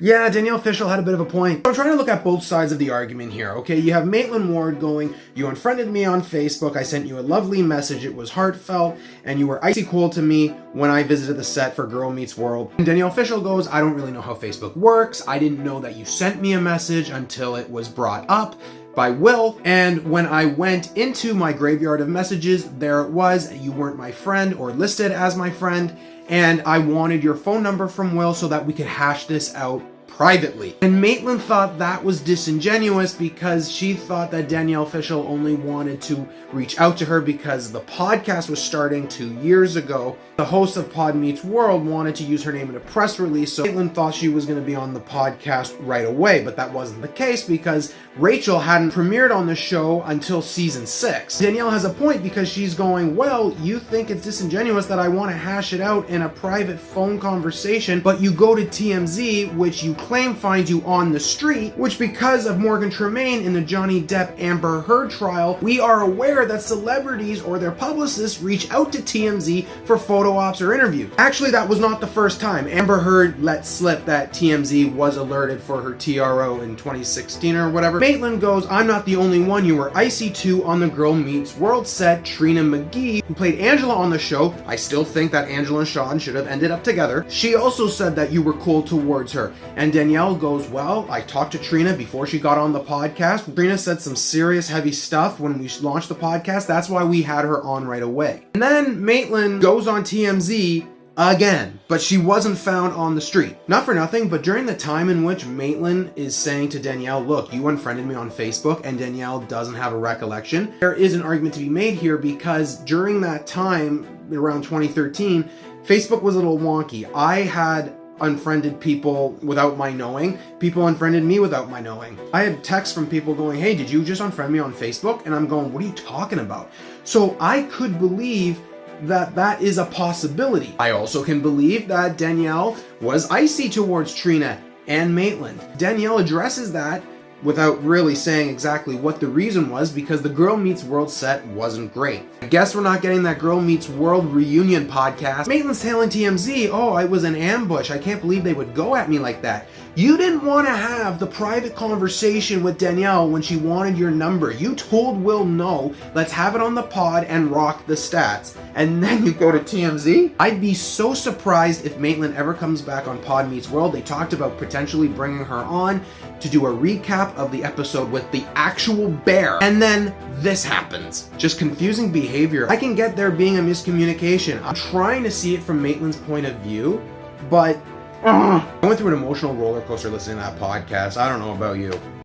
Yeah, Danielle Fishel had a bit of a point. I'm trying to look at both sides of the argument here, okay? You have Maitland Ward going, you unfriended me on Facebook, I sent you a lovely message, it was heartfelt, and you were icy cool to me when I visited the set for Girl Meets World. And Danielle Fishel goes, I don't really know how Facebook works, I didn't know that you sent me a message until it was brought up by Will, and when I went into my graveyard of messages, there it was, you weren't my friend or listed as my friend, and I wanted your phone number from Will so that we could hash this out privately. And Maitland thought that was disingenuous because she thought that Danielle Fishel only wanted to reach out to her because the podcast was starting 2 years ago. The host of Pod Meets World wanted to use her name in a press release, so Maitland thought she was going to be on the podcast right away, but that wasn't the case because Rachel hadn't premiered on the show until season 6. Danielle has a point because she's going, well, you think it's disingenuous that I want to hash it out in a private phone conversation, but you go to TMZ, which you claim finds you on the street, which because of Morgan Tremaine in the Johnny Depp Amber Heard trial, we are aware that celebrities or their publicists reach out to TMZ for photo ops or interviews. Actually, that was not the first time. Amber Heard let slip that TMZ was alerted for her TRO in 2016 or whatever. Maitland goes, I'm not the only one, you were icy too on the Girl Meets World set. Trina McGee, who played Angela on the show, I still think that Angela and Sean should have ended up together. She also said that you were cool towards her. And Danielle goes, well, I talked to Trina before she got on the podcast. Trina said some serious heavy stuff when we launched the podcast. That's why we had her on right away. And then Maitland goes on TMZ again, but she wasn't found on the street. Not for nothing, but during the time in which Maitland is saying to Danielle, look, you unfriended me on Facebook, and Danielle doesn't have a recollection, there is an argument to be made here because during that time, around 2013, Facebook was a little wonky. I had unfriended people without my knowing. People unfriended me without my knowing. I had texts from people going, hey, did you just unfriend me on Facebook? And I'm going, what are you talking about? So I could believe that that is a possibility. I also can believe that Danielle was icy towards Trina and Maitland. Danielle addresses that without really saying exactly what the reason was because the Girl Meets World set wasn't great. I guess we're not getting that Girl Meets World reunion podcast. Maitland's telling TMZ, oh, it was an ambush. I can't believe they would go at me like that. You didn't want to have the private conversation with Danielle when she wanted your number. You told Will no, let's have it on the pod and rock the stats. And then you go to TMZ? I'd be so surprised if Maitland ever comes back on Pod Meets World. They talked about potentially bringing her on to do a recap of the episode with the actual bear. And then this happens. Just confusing behavior. I can get there being a miscommunication. I'm trying to see it from Maitland's point of view, but I went through an emotional roller coaster listening to that podcast. I don't know about you.